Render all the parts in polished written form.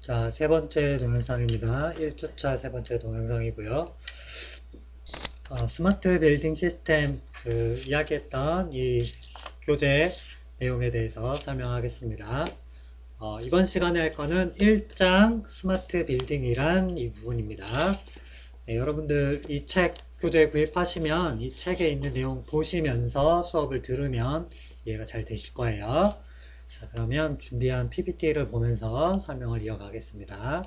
자, 세 번째 동영상입니다. 1주차 세 번째 동영상이고요. 스마트 빌딩 시스템 이야기했던 이 교재 내용에 대해서 설명하겠습니다. 이번 시간에 할 거는 1장 스마트 빌딩이란 이 부분입니다. 네, 여러분들 이 책 교재 구입하시면 이 책에 있는 내용 보시면서 수업을 들으면 이해가 잘 되실 거예요. 자, 그러면 준비한 PPT를 보면서 설명을 이어가겠습니다.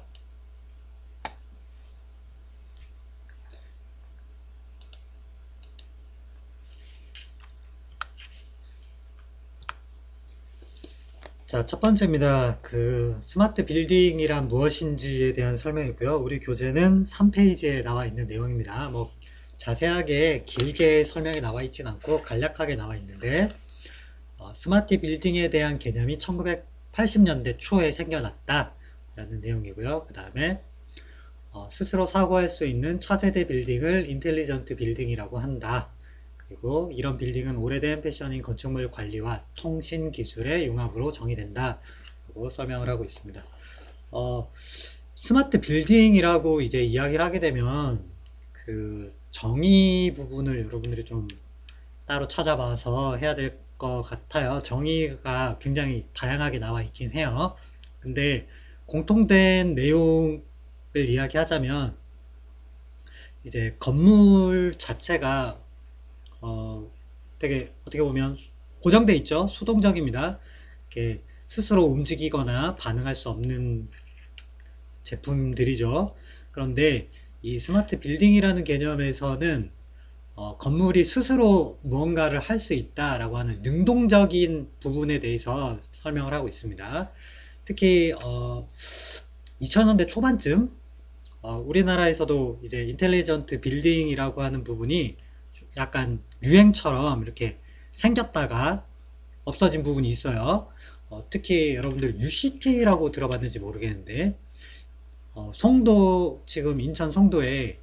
자, 첫 번째입니다. 스마트 빌딩이란 무엇인지에 대한 설명이고요. 우리 교재는 3페이지에 나와 있는 내용입니다. 뭐 자세하게 길게 설명이 나와 있진 않고 간략하게 나와 있는데 스마트 빌딩에 대한 개념이 1980년대 초에 생겨났다 라는 내용이고요. 그 다음에 스스로 사고할 수 있는 차세대 빌딩을 인텔리전트 빌딩이라고 한다. 그리고 이런 빌딩은 오래된 패셔닝 건축물 관리와 통신 기술의 융합으로 정의된다. 라고 설명을 하고 있습니다. 스마트 빌딩이라고 이제 이야기를 하게 되면 그 정의 부분을 여러분들이 좀 따로 찾아봐서 해야 될 것 같아요. 정의가 굉장히 다양하게 나와 있긴 해요. 근데 공통된 내용을 이야기하자면 이제 건물 자체가 되게 어떻게 보면 고정돼 있죠. 수동적입니다. 이렇게 스스로 움직이거나 반응할 수 없는 제품들이죠. 그런데 이 스마트 빌딩이라는 개념에서는 건물이 스스로 무언가를 할 수 있다라고 하는 능동적인 부분에 대해서 설명을 하고 있습니다. 특히 2000년대 초반쯤 우리나라에서도 이제 인텔리전트 빌딩이라고 하는 부분이 약간 유행처럼 이렇게 생겼다가 없어진 부분이 있어요. 특히 여러분들 UCT라고 들어봤는지 모르겠는데 송도 지금 인천 송도에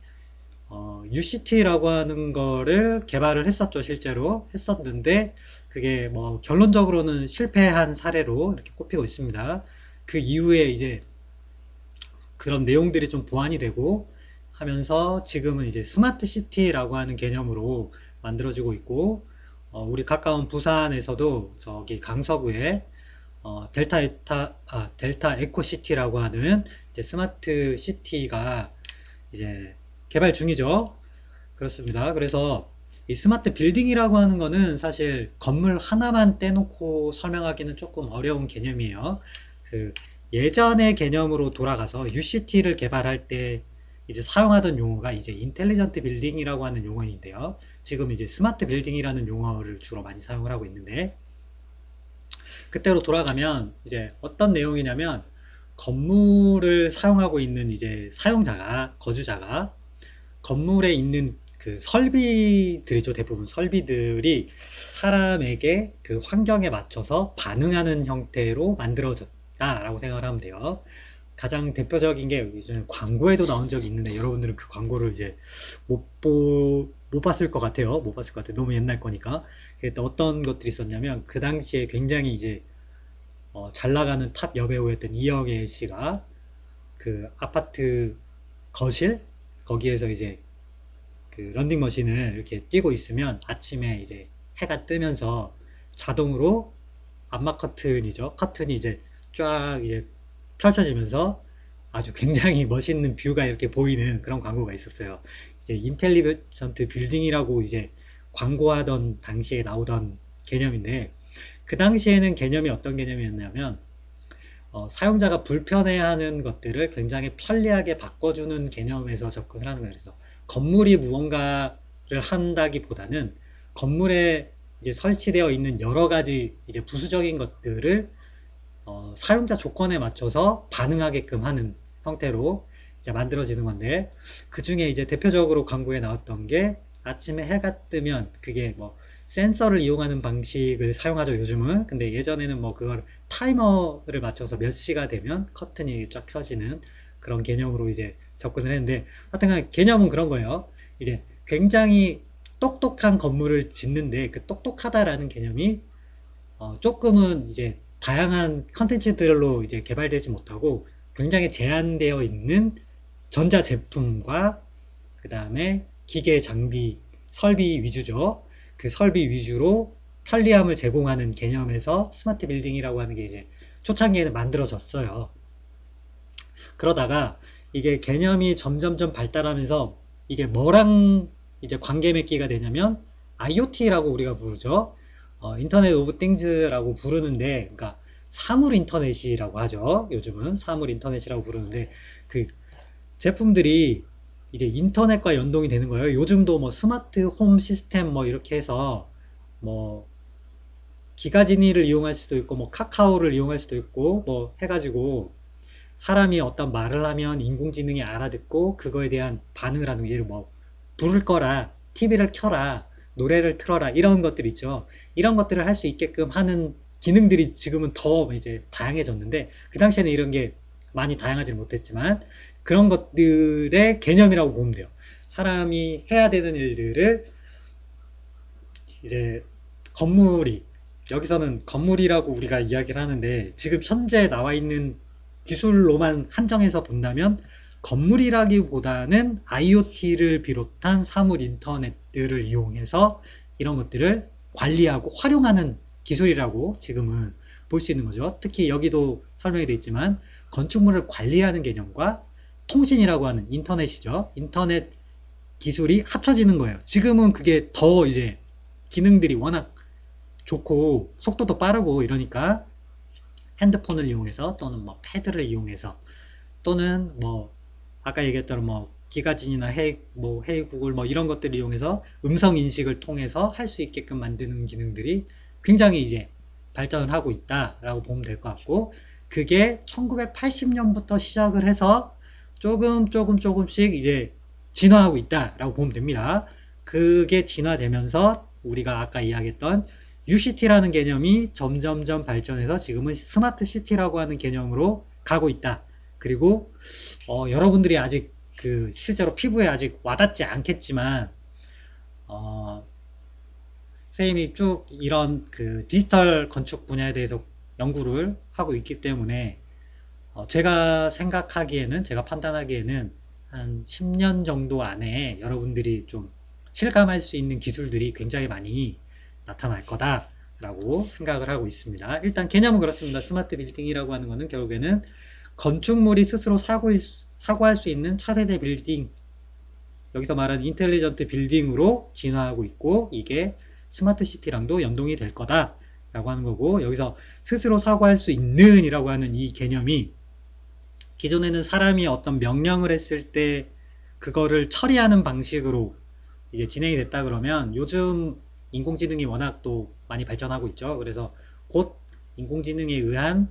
UCT라고 하는 거를 개발을 했었죠. 실제로 했었는데 그게 뭐 결론적으로는 실패한 사례로 이렇게 꼽히고 있습니다. 그 이후에 이제 그런 내용들이 좀 보완이 되고 하면서 지금은 이제 스마트 시티라고 하는 개념으로 만들어지고 있고 우리 가까운 부산에서도 저기 강서구에 델타 에코시티라고 하는 이제 스마트 시티가 이제 개발 중이죠. 그렇습니다. 그래서 이 스마트 빌딩이라고 하는 거는 사실 건물 하나만 떼놓고 설명하기는 조금 어려운 개념이에요. 그 예전의 개념으로 돌아가서 UCT를 개발할 때 이제 사용하던 용어가 이제 인텔리전트 빌딩이라고 하는 용어인데요. 지금 이제 스마트 빌딩이라는 용어를 주로 많이 사용을 하고 있는데 그때로 돌아가면 이제 어떤 내용이냐면 건물을 사용하고 있는 이제 사용자가 거주자가 건물에 있는 그 설비들이죠. 대부분 설비들이 사람에게 그 환경에 맞춰서 반응하는 형태로 만들어졌다라고 생각을 하면 돼요. 가장 대표적인 게 요즘 광고에도 나온 적이 있는데 여러분들은 그 광고를 이제 못 봤을 것 같아요. 못 봤을 것 같아요. 너무 옛날 거니까. 그때 어떤 것들이 있었냐면 그 당시에 굉장히 이제 잘 나가는 탑 여배우였던 이영애 씨가 그 아파트 거실 거기에서 이제 그 런닝머신을 이렇게 뛰고 있으면 아침에 이제 해가 뜨면서 자동으로 암막 커튼이죠. 커튼이 이제 쫙 이제 펼쳐지면서 아주 굉장히 멋있는 뷰가 이렇게 보이는 그런 광고가 있었어요. 이제 인텔리전트 빌딩이라고 이제 광고하던 당시에 나오던 개념인데 그 당시에는 개념이 어떤 개념이었냐면 사용자가 불편해하는 것들을 굉장히 편리하게 바꿔주는 개념에서 접근을 하는 거예요. 그래서 건물이 무언가를 한다기보다는 건물에 이제 설치되어 있는 여러 가지 이제 부수적인 것들을 사용자 조건에 맞춰서 반응하게끔 하는 형태로 이제 만들어지는 건데 그 중에 이제 대표적으로 광고에 나왔던 게 아침에 해가 뜨면 그게 뭐 센서를 이용하는 방식을 사용하죠 요즘은. 근데 예전에는 뭐 그걸 타이머를 맞춰서 몇 시가 되면 커튼이 쫙 펴지는 그런 개념으로 이제 접근을 했는데 하여튼 개념은 그런 거예요. 이제 굉장히 똑똑한 건물을 짓는데 그 똑똑하다라는 개념이 조금은 이제 다양한 컨텐츠들로 이제 개발되지 못하고 굉장히 제한되어 있는 전자제품과 그 다음에 기계 장비, 설비 위주죠. 그 설비 위주로 편리함을 제공하는 개념에서 스마트 빌딩이라고 하는 게 이제 초창기에는 만들어졌어요. 그러다가 이게 개념이 점점점 발달하면서 이게 뭐랑 이제 관계 맺기가 되냐면 IoT라고 우리가 부르죠. 인터넷 오브 띵즈라고 부르는데, 그러니까 사물 인터넷이라고 하죠. 요즘은 사물 인터넷이라고 부르는데 그 제품들이 이제 인터넷과 연동이 되는 거예요. 요즘도 뭐 스마트 홈 시스템 뭐 이렇게 해서 뭐 기가지니를 이용할 수도 있고 뭐 카카오를 이용할 수도 있고 뭐 해가지고 사람이 어떤 말을 하면 인공지능이 알아듣고 그거에 대한 반응을 하는, 예를 뭐 불을 꺼라, TV를 켜라, 노래를 틀어라, 이런 것들 있죠. 이런 것들을 할 수 있게끔 하는 기능들이 지금은 더 이제 다양해졌는데, 그 당시에는 이런 게 많이 다양하지 못했지만 그런 것들의 개념이라고 보면 돼요. 사람이 해야 되는 일들을 이제 건물이, 여기서는 건물이라고 우리가 이야기를 하는데 지금 현재 나와 있는 기술로만 한정해서 본다면 건물이라기보다는 IoT를 비롯한 사물 인터넷들을 이용해서 이런 것들을 관리하고 활용하는 기술이라고 지금은 볼 수 있는 거죠. 특히 여기도 설명이 되어 있지만 건축물을 관리하는 개념과 통신이라고 하는 인터넷이죠. 인터넷 기술이 합쳐지는 거예요. 지금은 그게 더 이제 기능들이 워낙 좋고 속도도 빠르고 이러니까 핸드폰을 이용해서 또는 뭐 패드를 이용해서 또는 뭐 아까 얘기했던 뭐 기가진이나 헤이 구글 뭐 이런 것들을 이용해서 음성 인식을 통해서 할 수 있게끔 만드는 기능들이 굉장히 이제 발전을 하고 있다라고 보면 될 것 같고, 그게 1980년부터 시작을 해서 조금씩 이제 진화하고 있다라고 보면 됩니다. 그게 진화되면서 우리가 아까 이야기했던 UCT라는 개념이 점점점 발전해서 지금은 스마트 시티라고 하는 개념으로 가고 있다. 그리고 여러분들이 아직 그 실제로 피부에 아직 와닿지 않겠지만 어, 선생님이 쭉 이런 그 디지털 건축 분야에 대해서 연구를 하고 있기 때문에 제가 생각하기에는, 제가 판단하기에는 한 10년 정도 안에 여러분들이 좀 실감할 수 있는 기술들이 굉장히 많이 나타날 거다라고 생각을 하고 있습니다. 일단 개념은 그렇습니다. 스마트 빌딩이라고 하는 것은 결국에는 건축물이 스스로 사고할 수 있는 차세대 빌딩, 여기서 말하는 인텔리전트 빌딩으로 진화하고 있고, 이게 스마트 시티랑도 연동이 될 거다라고 하는 거고, 여기서 스스로 사고할 수 있는 이라고 하는 이 개념이 기존에는 사람이 어떤 명령을 했을 때 그거를 처리하는 방식으로 이제 진행이 됐다 그러면, 요즘 인공지능이 워낙 또 많이 발전하고 있죠. 그래서 곧 인공지능에 의한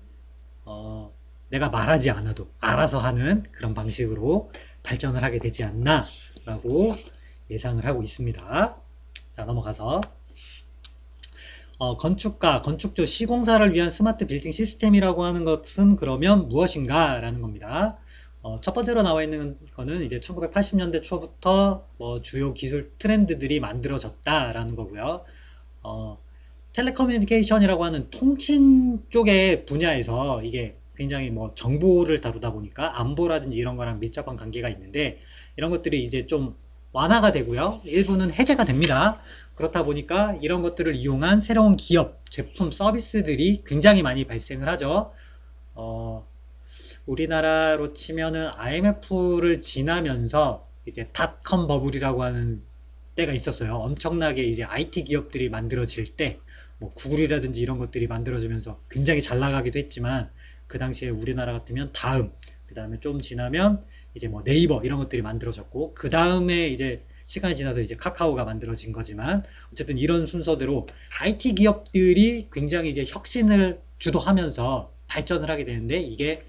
어, 내가 말하지 않아도 알아서 하는 그런 방식으로 발전을 하게 되지 않나 라고 예상을 하고 있습니다. 자, 넘어가서 건축가, 건축주, 시공사를 위한 스마트 빌딩 시스템이라고 하는 것은 그러면 무엇인가 라는 겁니다. 첫 번째로 나와 있는 거는 이제 1980년대 초부터 뭐 주요 기술 트렌드들이 만들어졌다라는 거고요. 텔레커뮤니케이션이라고 하는 통신 쪽의 분야에서 이게 굉장히 뭐 정보를 다루다 보니까 안보라든지 이런 거랑 밀접한 관계가 있는데, 이런 것들이 이제 좀 완화가 되고요. 일부는 해제가 됩니다. 그렇다 보니까 이런 것들을 이용한 새로운 기업, 제품, 서비스들이 굉장히 많이 발생을 하죠. 어, 우리나라로 치면은 IMF를 지나면서 이제 닷컴 버블이라고 하는 때가 있었어요. 엄청나게 이제 IT 기업들이 만들어질 때, 뭐 구글이라든지 이런 것들이 만들어지면서 굉장히 잘 나가기도 했지만, 그 당시에 우리나라 같으면 다음, 그 다음에 좀 지나면 이제 뭐 네이버 이런 것들이 만들어졌고, 그 다음에 이제 시간이 지나서 이제 카카오가 만들어진 거지만, 어쨌든 이런 순서대로 IT 기업들이 굉장히 이제 혁신을 주도하면서 발전을 하게 되는데, 이게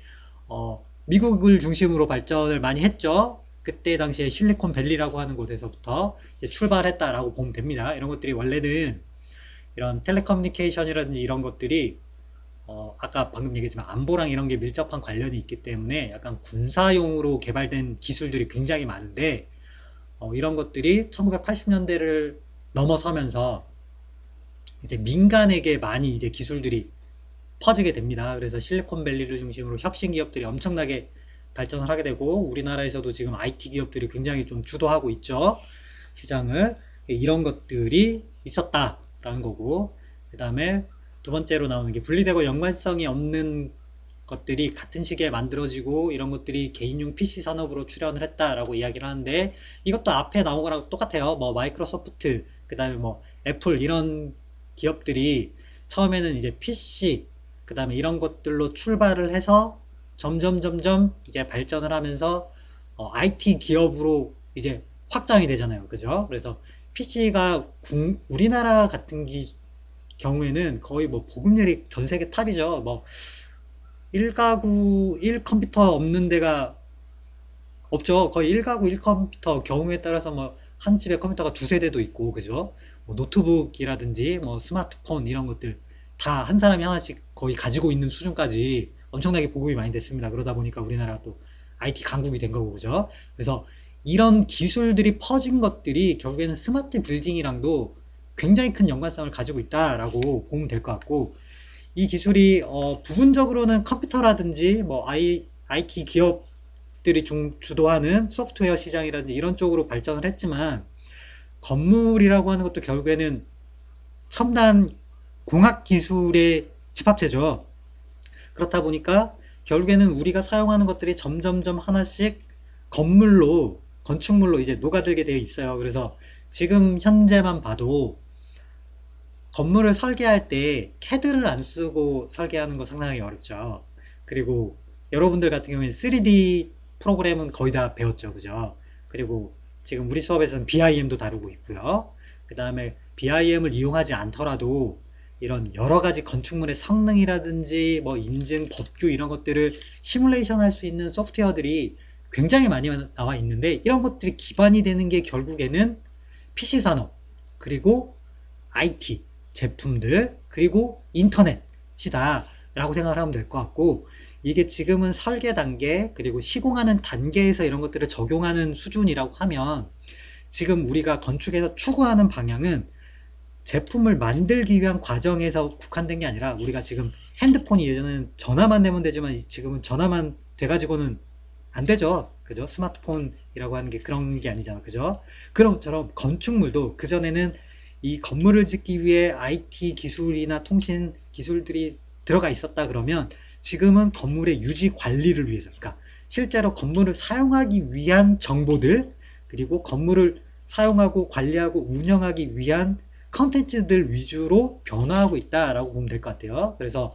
미국을 중심으로 발전을 많이 했죠. 그때 당시에 실리콘밸리라고 하는 곳에서부터 이제 출발했다라고 보면 됩니다. 이런 것들이 원래는 이런 텔레커뮤니케이션이라든지 이런 것들이 아까 방금 얘기했지만 안보랑 이런 게 밀접한 관련이 있기 때문에 약간 군사용으로 개발된 기술들이 굉장히 많은데, 이런 것들이 1980년대를 넘어서면서 이제 민간에게 많이 이제 기술들이 퍼지게 됩니다. 그래서 실리콘밸리를 중심으로 혁신 기업들이 엄청나게 발전을 하게 되고 우리나라에서도 지금 IT 기업들이 굉장히 좀 주도하고 있죠. 시장을. 이런 것들이 있었다라는 거고 그 다음에 두 번째로 나오는 게 분리되고 연관성이 없는 것들이 같은 시기에 만들어지고 이런 것들이 개인용 PC 산업으로 출현을 했다라고 이야기를 하는데 이것도 앞에 나온 거랑 똑같아요. 뭐 마이크로소프트, 그 다음에 뭐 애플 이런 기업들이 처음에는 이제 PC, 그 다음에 이런 것들로 출발을 해서 점점 이제 발전을 하면서 IT 기업으로 이제 확장이 되잖아요. 그죠? 그래서 PC가 우리나라 같은 경우에는 거의 뭐 보급률이 전 세계 탑이죠. 뭐 1가구 1컴퓨터 없는 데가 없죠. 거의 1가구 1컴퓨터 경우에 따라서 뭐 한 집에 컴퓨터가 두세 대도 있고 그죠? 뭐 노트북이라든지 뭐 스마트폰 이런 것들 다 한 사람이 하나씩 거의 가지고 있는 수준까지 엄청나게 보급이 많이 됐습니다. 그러다 보니까 우리나라가 또 IT 강국이 된 거고 그죠? 그래서 이런 기술들이 퍼진 것들이 결국에는 스마트 빌딩이랑도 굉장히 큰 연관성을 가지고 있다라고 보면 될 것 같고 이 기술이 부분적으로는 컴퓨터라든지 뭐 IT 기업들이 주도하는 소프트웨어 시장이라든지 이런 쪽으로 발전을 했지만 건물이라고 하는 것도 결국에는 첨단 공학 기술의 집합체죠. 그렇다 보니까 결국에는 우리가 사용하는 것들이 점점점 하나씩 건축물로 이제 녹아들게 되어 있어요. 그래서 지금 현재만 봐도 건물을 설계할 때 CAD를 안 쓰고 설계하는 거 상당히 어렵죠. 그리고 여러분들 같은 경우에는 3D 프로그램은 거의 다 배웠죠. 그죠? 그리고 지금 우리 수업에서는 BIM도 다루고 있고요. 그 다음에 BIM을 이용하지 않더라도 이런 여러 가지 건축물의 성능이라든지 뭐 인증, 법규 이런 것들을 시뮬레이션 할 수 있는 소프트웨어들이 굉장히 많이 나와 있는데 이런 것들이 기반이 되는 게 결국에는 PC 산업, 그리고 IT, 제품들, 그리고 인터넷이다 라고 생각을 하면 될 것 같고 이게 지금은 설계 단계, 그리고 시공하는 단계에서 이런 것들을 적용하는 수준이라고 하면 지금 우리가 건축에서 추구하는 방향은 제품을 만들기 위한 과정에서 국한된 게 아니라 우리가 지금 핸드폰이 예전에는 전화만 되면 되지만 지금은 전화만 돼가지고는 안 되죠. 그죠? 스마트폰이라고 하는 게 그런 게 아니잖아. 그죠? 그런 것처럼 건축물도 그전에는 이 건물을 짓기 위해 IT 기술이나 통신 기술들이 들어가 있었다 그러면 지금은 건물의 유지 관리를 위해서, 그러니까 실제로 건물을 사용하기 위한 정보들, 그리고 건물을 사용하고 관리하고 운영하기 위한 컨텐츠들 위주로 변화하고 있다라고 보면 될 것 같아요. 그래서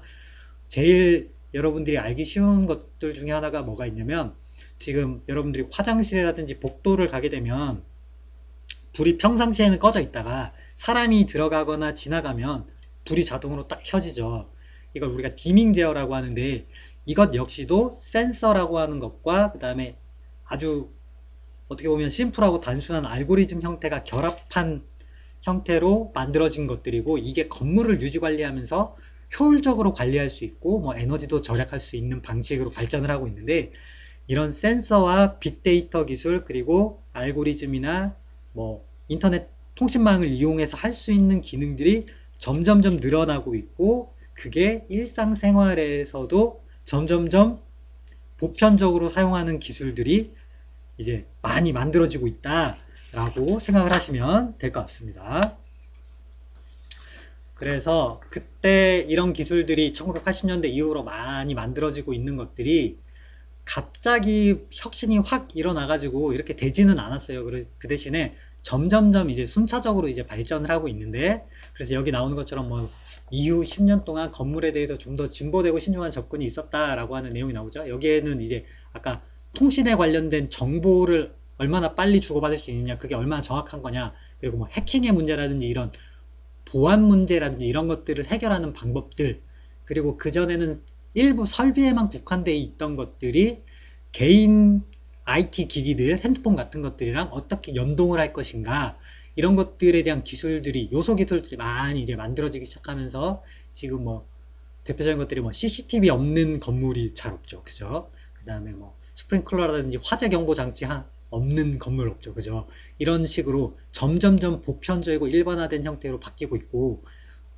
제일 여러분들이 알기 쉬운 것들 중에 하나가 뭐가 있냐면 지금 여러분들이 화장실이라든지 복도를 가게 되면 불이 평상시에는 꺼져 있다가 사람이 들어가거나 지나가면 불이 자동으로 딱 켜지죠. 이걸 우리가 디밍 제어라고 하는데 이것 역시도 센서라고 하는 것과 그 다음에 아주 어떻게 보면 심플하고 단순한 알고리즘 형태가 결합한 형태로 만들어진 것들이고 이게 건물을 유지 관리하면서 효율적으로 관리할 수 있고 뭐 에너지도 절약할 수 있는 방식으로 발전을 하고 있는데 이런 센서와 빅데이터 기술 그리고 알고리즘이나 뭐 인터넷 통신망을 이용해서 할 수 있는 기능들이 점점점 늘어나고 있고 그게 일상생활에서도 점점점 보편적으로 사용하는 기술들이 이제 많이 만들어지고 있다라고 생각을 하시면 될 것 같습니다. 그래서 그때 이런 기술들이 1980년대 이후로 많이 만들어지고 있는 것들이 갑자기 혁신이 확 일어나가지고 이렇게 되지는 않았어요. 그 대신에 점점점 이제 순차적으로 이제 발전을 하고 있는데, 그래서 여기 나오는 것처럼 뭐 이후 10년 동안 건물에 대해서 좀 더 진보되고 신중한 접근이 있었다라고 하는 내용이 나오죠. 여기에는 이제 아까 통신에 관련된 정보를 얼마나 빨리 주고받을 수 있느냐, 그게 얼마나 정확한 거냐, 그리고 뭐 해킹의 문제라든지 이런 보안 문제라든지 이런 것들을 해결하는 방법들, 그리고 그전에는 일부 설비에만 국한되어 있던 것들이 개인 IT 기기들, 핸드폰 같은 것들이랑 어떻게 연동을 할 것인가, 이런 것들에 대한 기술들이, 요소 기술들이 많이 이제 만들어지기 시작하면서 지금 뭐 대표적인 것들이 뭐 CCTV 없는 건물이 잘 없죠. 그죠? 그 다음에 뭐 스프링클러라든지 화재 경보 장치 없는 건물 없죠. 그죠? 이런 식으로 점점점 보편적이고 일반화된 형태로 바뀌고 있고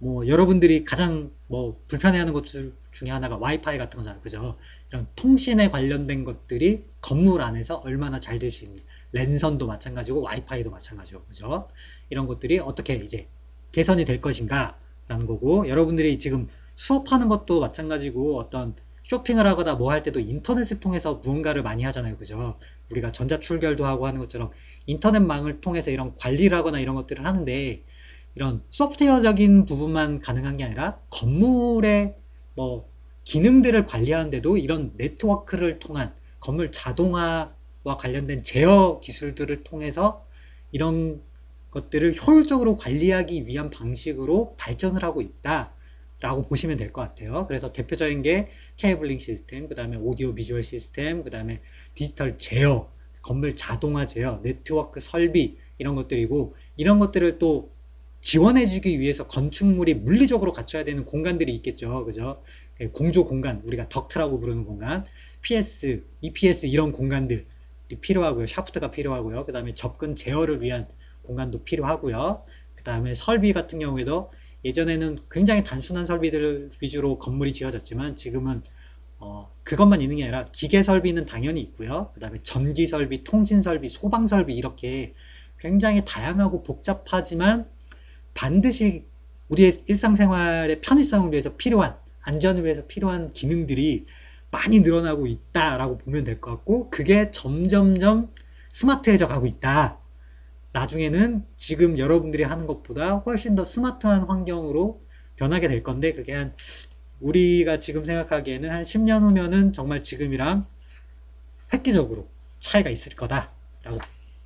뭐 여러분들이 가장 뭐 불편해하는 것 중에 하나가 와이파이 같은 거잖아요. 그죠? 이런 통신에 관련된 것들이 건물 안에서 얼마나 잘 될 수 있는 랜선도 마찬가지고 와이파이도 마찬가지고 그죠? 이런 것들이 어떻게 이제 개선이 될 것인가 라는 거고 여러분들이 지금 수업하는 것도 마찬가지고 어떤 쇼핑을 하거나 뭐 할 때도 인터넷을 통해서 무언가를 많이 하잖아요. 그죠? 우리가 전자출결도 하고 하는 것처럼 인터넷망을 통해서 이런 관리를 하거나 이런 것들을 하는데 이런 소프트웨어적인 부분만 가능한 게 아니라 건물의 뭐 기능들을 관리하는데도 이런 네트워크를 통한 건물 자동화와 관련된 제어 기술들을 통해서 이런 것들을 효율적으로 관리하기 위한 방식으로 발전을 하고 있다 라고 보시면 될 것 같아요. 그래서 대표적인 게 케이블링 시스템, 그 다음에 오디오 비주얼 시스템, 그 다음에 디지털 제어, 건물 자동화 제어, 네트워크 설비 이런 것들이고 이런 것들을 또 지원해주기 위해서 건축물이 물리적으로 갖춰야 되는 공간들이 있겠죠. 그죠? 공조 공간, 우리가 덕트라고 부르는 공간, PS, EPS 이런 공간들이 필요하고요. 샤프트가 필요하고요. 그 다음에 접근 제어를 위한 공간도 필요하고요. 그 다음에 설비 같은 경우에도 예전에는 굉장히 단순한 설비들 위주로 건물이 지어졌지만 지금은 그것만 있는 게 아니라 기계 설비는 당연히 있고요. 그 다음에 전기 설비, 통신 설비, 소방 설비 이렇게 굉장히 다양하고 복잡하지만 반드시 우리의 일상생활의 편의성을 위해서 필요한 안전을 위해서 필요한 기능들이 많이 늘어나고 있다라고 보면 될 것 같고 그게 점점점 스마트해져 가고 있다. 나중에는 지금 여러분들이 하는 것보다 훨씬 더 스마트한 환경으로 변하게 될 건데 그게 한 우리가 지금 생각하기에는 한 10년 후면은 정말 지금이랑 획기적으로 차이가 있을 거다라고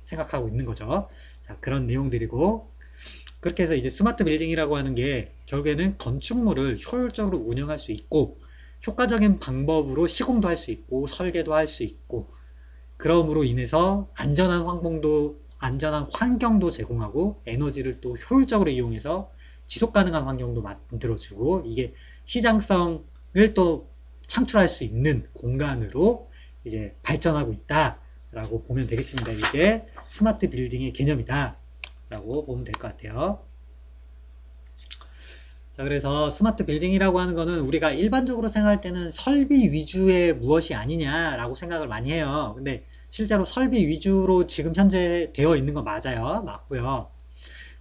생각하고 있는 거죠. 자, 그런 내용들이고 그렇게 해서 이제 스마트 빌딩이라고 하는 게 결국에는 건축물을 효율적으로 운영할 수 있고 효과적인 방법으로 시공도 할 수 있고 설계도 할 수 있고 그럼으로 인해서 안전한 환경도 제공하고 에너지를 또 효율적으로 이용해서 지속 가능한 환경도 만들어주고 이게 시장성을 또 창출할 수 있는 공간으로 이제 발전하고 있다라고 보면 되겠습니다. 이게 스마트 빌딩의 개념이다 라고 보면 될 것 같아요. 자, 그래서 스마트 빌딩이라고 하는 거는 우리가 일반적으로 생각할 때는 설비 위주의 무엇이 아니냐라고 생각을 많이 해요. 근데 실제로 설비 위주로 지금 현재 되어 있는 건 맞아요. 맞고요.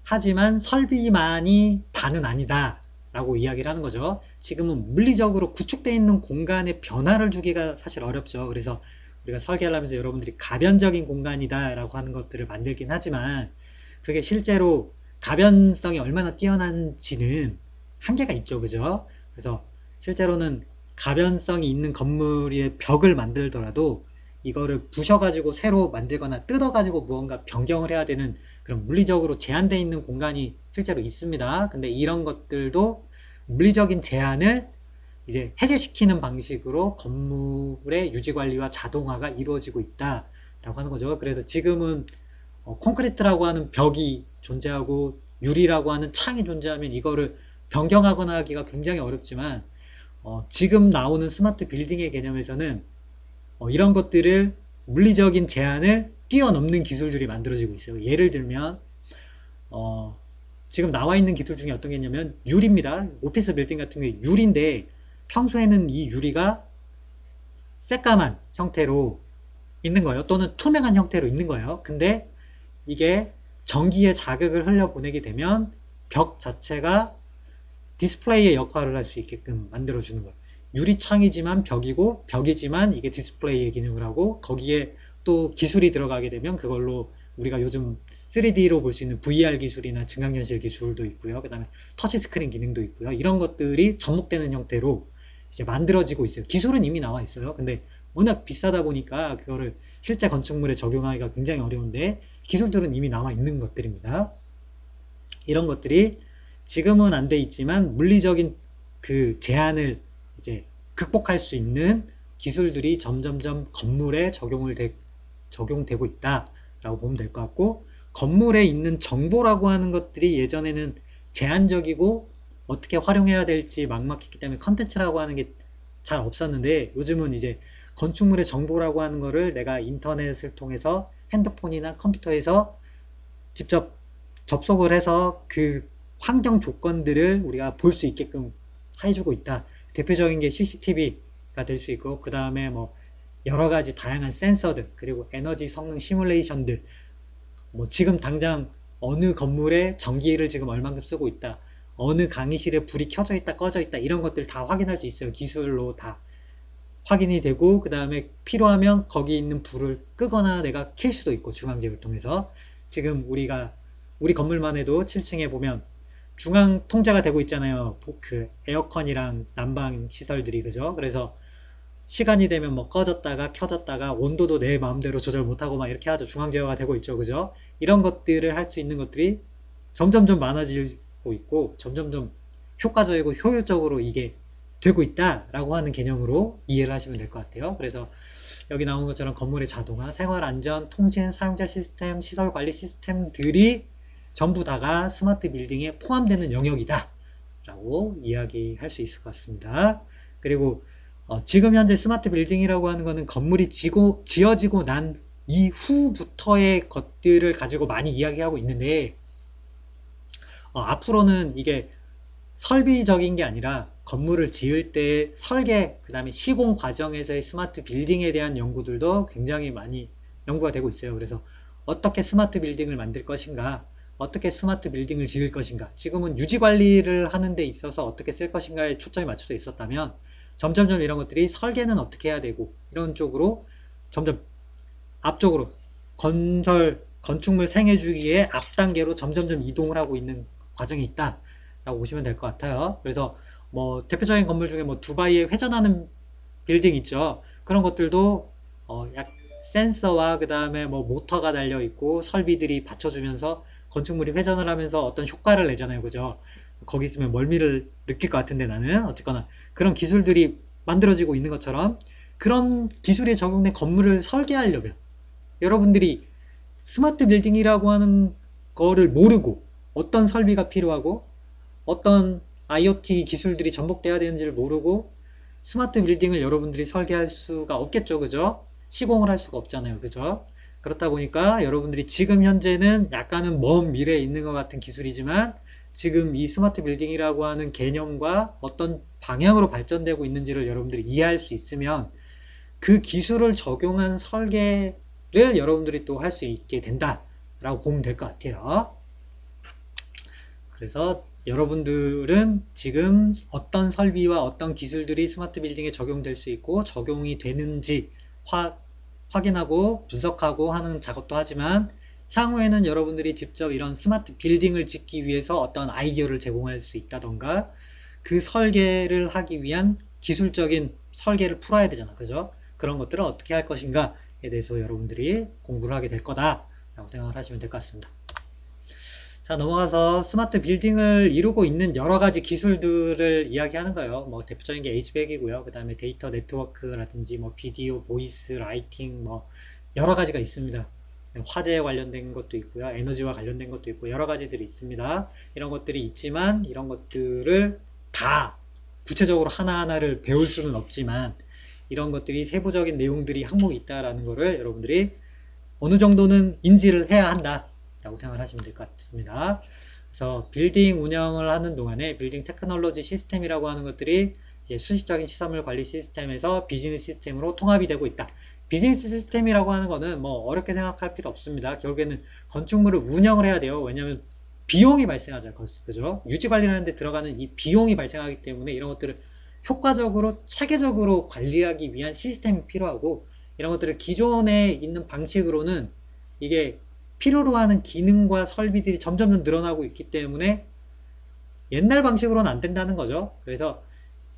하지만 설비만이 다는 아니다 라고 이야기를 하는 거죠. 지금은 물리적으로 구축되어 있는 공간에 변화를 주기가 사실 어렵죠. 그래서 우리가 설계를 하면서 여러분들이 가변적인 공간이다 라고 하는 것들을 만들긴 하지만 그게 실제로 가변성이 얼마나 뛰어난지는 한계가 있죠. 그죠? 그래서 실제로는 가변성이 있는 건물의 벽을 만들더라도 이거를 부셔가지고 새로 만들거나 뜯어가지고 무언가 변경을 해야 되는 그런 물리적으로 제한되어 있는 공간이 실제로 있습니다. 근데 이런 것들도 물리적인 제한을 이제 해제시키는 방식으로 건물의 유지관리와 자동화가 이루어지고 있다라고 하는 거죠. 그래서 지금은 콘크리트라고 하는 벽이 존재하고 유리라고 하는 창이 존재하면 이거를 변경하거나 하기가 굉장히 어렵지만 지금 나오는 스마트 빌딩의 개념에서는 이런 것들을 물리적인 제한을 뛰어넘는 기술들이 만들어지고 있어요. 예를 들면 지금 나와 있는 기술 중에 어떤 게 있냐면 유리입니다. 오피스 빌딩 같은 게 유리인데 평소에는 이 유리가 새까만 형태로 있는 거예요. 또는 투명한 형태로 있는 거예요. 근데 이게 전기의 자극을 흘려보내게 되면 벽 자체가 디스플레이의 역할을 할 수 있게끔 만들어주는 거예요. 유리창이지만 벽이고 벽이지만 이게 디스플레이의 기능을 하고 거기에 또 기술이 들어가게 되면 그걸로 우리가 요즘 3D로 볼 수 있는 VR 기술이나 증강현실 기술도 있고요. 그 다음에 터치스크린 기능도 있고요. 이런 것들이 접목되는 형태로 이제 만들어지고 있어요. 기술은 이미 나와 있어요. 근데 워낙 비싸다 보니까 그거를 실제 건축물에 적용하기가 굉장히 어려운데 기술들은 이미 나와 있는 것들입니다. 이런 것들이 지금은 안 돼 있지만 물리적인 그 제한을 이제 극복할 수 있는 기술들이 점점점 건물에 적용되고 있다라고 보면 될 것 같고 건물에 있는 정보라고 하는 것들이 예전에는 제한적이고 어떻게 활용해야 될지 막막했기 때문에 컨텐츠라고 하는 게 잘 없었는데 요즘은 이제 건축물의 정보라고 하는 거를 내가 인터넷을 통해서 핸드폰이나 컴퓨터에서 직접 접속을 해서 그 환경 조건들을 우리가 볼 수 있게끔 해주고 있다. 대표적인 게 CCTV가 될 수 있고, 그 다음에 뭐 여러 가지 다양한 센서들, 그리고 에너지 성능 시뮬레이션들, 뭐 지금 당장 어느 건물에 전기를 지금 얼만큼 쓰고 있다, 어느 강의실에 불이 켜져 있다 꺼져 있다, 이런 것들 다 확인할 수 있어요. 기술로 다 확인이 되고, 그 다음에 필요하면 거기 있는 불을 끄거나 내가 켤 수도 있고, 중앙제를 통해서. 지금 우리 건물만 해도 7층에 보면 중앙 통제가 되고 있잖아요. 그 에어컨이랑 난방 시설들이, 그죠? 그래서 시간이 되면 뭐 꺼졌다가 켜졌다가 온도도 내 마음대로 조절 못하고 막 이렇게 하죠. 중앙 제어가 되고 있죠. 그죠? 이런 것들을 할 수 있는 것들이 점점점 많아지고 있고, 점점점 효과적이고 효율적으로 이게 되고 있다라고 하는 개념으로 이해를 하시면 될 것 같아요. 그래서 여기 나온 것처럼 건물의 자동화, 생활안전, 통신, 사용자 시스템, 시설 관리 시스템들이 전부 다가 스마트 빌딩에 포함되는 영역이다 라고 이야기할 수 있을 것 같습니다. 그리고 지금 현재 스마트 빌딩이라고 하는 거는 건물이 지어지고 난 이후부터의 것들을 가지고 많이 이야기하고 있는데, 앞으로는 이게 설비적인 게 아니라 건물을 지을 때 설계, 그 다음에 시공 과정에서의 스마트 빌딩에 대한 연구들도 굉장히 많이 연구가 되고 있어요. 그래서 어떻게 스마트 빌딩을 만들 것인가, 어떻게 스마트 빌딩을 지을 것인가, 지금은 유지 관리를 하는 데 있어서 어떻게 쓸 것인가에 초점이 맞춰져 있었다면, 점점점 이런 것들이 설계는 어떻게 해야 되고, 이런 쪽으로 점점 앞쪽으로 건축물 생애 주기의 앞 단계로 점점점 이동을 하고 있는 과정이 있다 라고 보시면 될 것 같아요. 그래서 뭐 대표적인 건물 중에 뭐 두바이에 회전하는 빌딩 있죠. 그런 것들도 약 센서와 그 다음에 뭐 모터가 달려 있고 설비들이 받쳐주면서 건축물이 회전을 하면서 어떤 효과를 내잖아요. 그죠? 거기 있으면 멀미를 느낄 것 같은데, 나는 어쨌거나 그런 기술들이 만들어지고 있는 것처럼, 그런 기술이 적용된 건물을 설계하려면 여러분들이 스마트 빌딩이라고 하는 거를 모르고 어떤 설비가 필요하고 어떤 IoT 기술들이 접목돼야 되는지를 모르고 스마트 빌딩을 여러분들이 설계할 수가 없겠죠. 그죠? 시공을 할 수가 없잖아요. 그죠? 그렇다 보니까 여러분들이 지금 현재는 약간은 먼 미래에 있는 것 같은 기술이지만, 지금 이 스마트 빌딩이라고 하는 개념과 어떤 방향으로 발전되고 있는지를 여러분들이 이해할 수 있으면, 그 기술을 적용한 설계를 여러분들이 또 할 수 있게 된다라고 보면 될 것 같아요. 그래서 여러분들은 지금 어떤 설비와 어떤 기술들이 스마트 빌딩에 적용될 수 있고 적용이 되는지 확인하고 분석하고 하는 작업도 하지만, 향후에는 여러분들이 직접 이런 스마트 빌딩을 짓기 위해서 어떤 아이디어를 제공할 수 있다던가, 그 설계를 하기 위한 기술적인 설계를 풀어야 되잖아. 그죠? 그런 것들을 어떻게 할 것인가에 대해서 여러분들이 공부를 하게 될 거다 라고 생각을 하시면 될 것 같습니다. 자, 넘어가서 스마트 빌딩을 이루고 있는 여러 가지 기술들을 이야기하는 거예요. 뭐 대표적인 게 HVAC이고요. 그 다음에 데이터 네트워크라든지 뭐 비디오, 보이스, 라이팅, 뭐 여러 가지가 있습니다. 화재에 관련된 것도 있고요. 에너지와 관련된 것도 있고 여러 가지들이 있습니다. 이런 것들이 있지만 이런 것들을 다 구체적으로 하나하나를 배울 수는 없지만, 이런 것들이 세부적인 내용들이 항목이 있다라는 거를 여러분들이 어느 정도는 인지를 해야 한다 라고 생각을 하시면 될 것 같습니다. 그래서 빌딩 운영을 하는 동안에 빌딩 테크놀로지 시스템이라고 하는 것들이 이제 수식적인 시설물 관리 시스템에서 비즈니스 시스템으로 통합이 되고 있다. 비즈니스 시스템이라고 하는 거는 뭐 어렵게 생각할 필요 없습니다. 결국에는 건축물을 운영을 해야 돼요. 왜냐하면 비용이 발생하죠. 그죠? 유지 관리를 하는데 들어가는 이 비용이 발생하기 때문에 이런 것들을 효과적으로 체계적으로 관리하기 위한 시스템이 필요하고, 이런 것들을 기존에 있는 방식으로는 이게 필요로 하는 기능과 설비들이 점점 늘어나고 있기 때문에 옛날 방식으로는 안 된다는 거죠. 그래서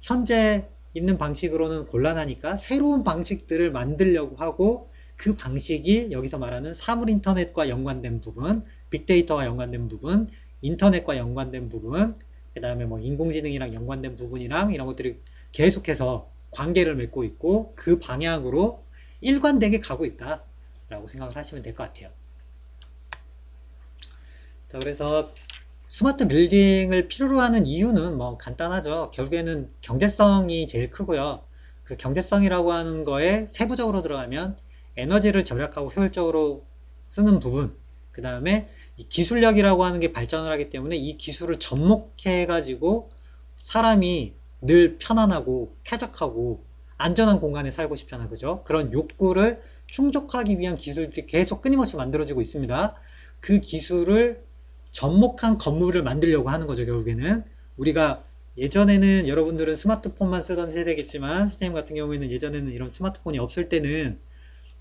현재 있는 방식으로는 곤란하니까 새로운 방식들을 만들려고 하고, 그 방식이 여기서 말하는 사물 인터넷과 연관된 부분, 빅데이터와 연관된 부분, 인터넷과 연관된 부분, 그 다음에 뭐 인공지능이랑 연관된 부분이랑 이런 것들이 계속해서 관계를 맺고 있고 그 방향으로 일관되게 가고 있다 라고 생각을 하시면 될 것 같아요. 자, 그래서 스마트 빌딩을 필요로 하는 이유는 뭐 간단하죠. 결국에는 경제성이 제일 크고요. 그 경제성이라고 하는 거에 세부적으로 들어가면 에너지를 절약하고 효율적으로 쓰는 부분, 그 다음에 이 기술력이라고 하는 게 발전을 하기 때문에 이 기술을 접목해 가지고 사람이 늘 편안하고 쾌적하고 안전한 공간에 살고 싶잖아, 그죠? 그런 욕구를 충족하기 위한 기술들이 계속 끊임없이 만들어지고 있습니다. 그 기술을 접목한 건물을 만들려고 하는 거죠, 결국에는. 우리가 예전에는 여러분들은 스마트폰만 쓰던 세대겠지만, 선생님 같은 경우에는 예전에는 이런 스마트폰이 없을 때는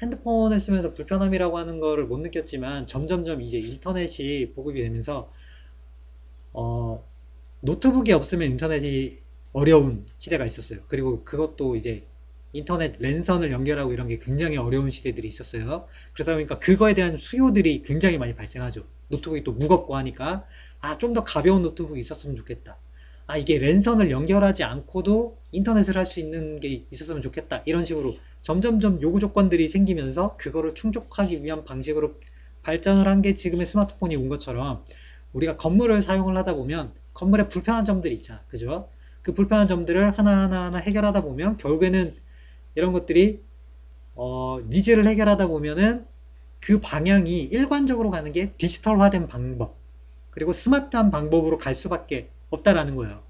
핸드폰을 쓰면서 불편함이라고 하는 거를 못 느꼈지만, 점점점 이제 인터넷이 보급이 되면서 어, 노트북이 없으면 인터넷이 어려운 시대가 있었어요. 그리고 그것도 이제 인터넷 랜선을 연결하고 이런 게 굉장히 어려운 시대들이 있었어요. 그러다 보니까 그거에 대한 수요들이 굉장히 많이 발생하죠. 노트북이 또 무겁고 하니까 아, 좀 더 가벼운 노트북이 있었으면 좋겠다. 아, 이게 랜선을 연결하지 않고도 인터넷을 할 수 있는 게 있었으면 좋겠다. 이런 식으로 점점점 요구 조건들이 생기면서 그거를 충족하기 위한 방식으로 발전을 한 게 지금의 스마트폰이 온 것처럼 우리가 건물을 사용을 하다 보면 건물에 불편한 점들이 있잖아. 그죠? 그 불편한 점들을 하나하나 해결하다 보면 결국에는 이런 것들이 니즈를 해결하다 보면은 그 방향이 일관적으로 가는 게 디지털화된 방법 그리고 스마트한 방법으로 갈 수밖에 없다라는 거예요.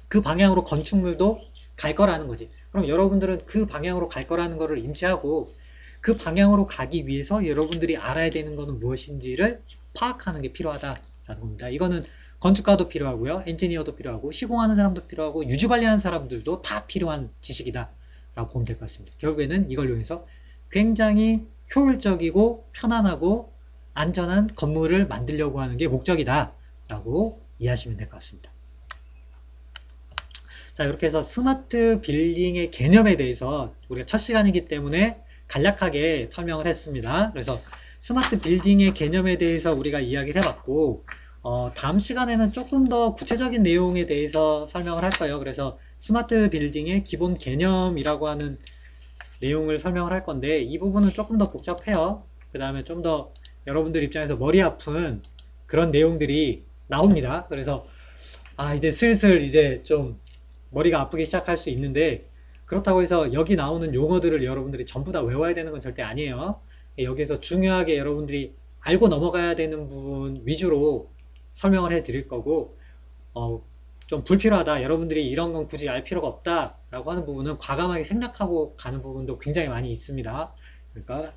그 방향으로 건축물도 갈 거라는 거지. 그럼 여러분들은 그 방향으로 갈 거라는 거를 인지하고 그 방향으로 가기 위해서 여러분들이 알아야 되는 것은 무엇인지를 파악하는 게 필요하다라는 겁니다. 이거는 건축가도 필요하고요. 엔지니어도 필요하고 시공하는 사람도 필요하고 유지 관리하는 사람들도 다 필요한 지식이다 라고 보면 될 것 같습니다. 결국에는 이걸 이용해서 굉장히 효율적이고 편안하고 안전한 건물을 만들려고 하는 게 목적이다 라고 이해하시면 될 것 같습니다. 자, 이렇게 해서 스마트 빌딩의 개념에 대해서 우리가 첫 시간이기 때문에 간략하게 설명을 했습니다. 그래서 스마트 빌딩의 개념에 대해서 우리가 이야기를 해봤고, 다음 시간에는 조금 더 구체적인 내용에 대해서 설명을 할 거예요. 그래서 스마트 빌딩의 기본 개념이라고 하는 내용을 설명을 할 건데, 이 부분은 조금 더 복잡해요. 그 다음에 좀 더 여러분들 입장에서 머리 아픈 그런 내용들이 나옵니다. 그래서 이제 슬슬 이제 좀 머리가 아프기 시작할 수 있는데 그렇다고 해서 여기 나오는 용어들을 여러분들이 전부 다 외워야 되는 건 절대 아니에요. 여기서 중요하게 여러분들이 알고 넘어가야 되는 부분 위주로 설명을 해 드릴 거고 좀 불필요하다 여러분들이 이런 건 굳이 알 필요가 없다 라고 하는 부분은 과감하게 생략하고 가는 부분도 굉장히 많이 있습니다. 그러니까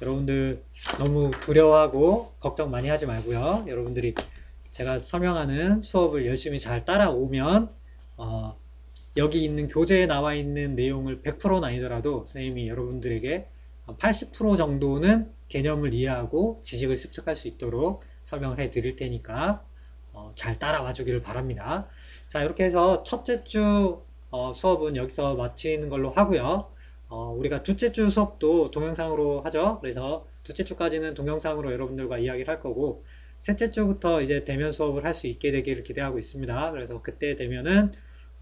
여러분들 너무 두려워하고 걱정 많이 하지 말고요. 여러분들이 제가 설명하는 수업을 열심히 잘 따라오면 여기 있는 교재에 나와 있는 내용을 100%는 아니더라도 선생님이 여러분들에게 80% 정도는 개념을 이해하고 지식을 습득할 수 있도록 설명을 해 드릴 테니까 잘 따라와 주기를 바랍니다. 자, 이렇게 해서 첫째 주 수업은 여기서 마치는 걸로 하고요. 우리가 둘째 주 수업도 동영상으로 하죠. 그래서 둘째 주까지는 동영상으로 여러분들과 이야기를 할 거고 셋째 주부터 이제 대면 수업을 할 수 있게 되기를 기대하고 있습니다. 그래서 그때 되면은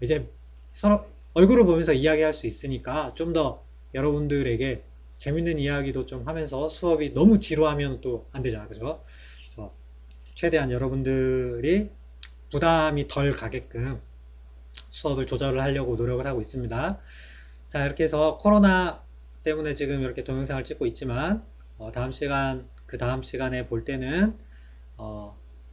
이제 서로 얼굴을 보면서 이야기할 수 있으니까 좀 더 여러분들에게 재밌는 이야기도 좀 하면서 수업이 너무 지루하면 또 안 되잖아. 그죠? 그래서 최대한 여러분들이 부담이 덜 가게끔 수업을 조절을 하려고 노력을 하고 있습니다. 자, 이렇게 해서 코로나 때문에 지금 이렇게 동영상을 찍고 있지만 다음 시간, 그 다음 시간에 볼 때는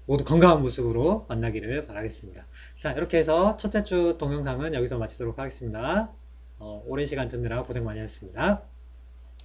모두 건강한 모습으로 만나기를 바라겠습니다. 자, 이렇게 해서 첫째 주 동영상은 여기서 마치도록 하겠습니다. 오랜 시간 듣느라 고생 많이 했습니다.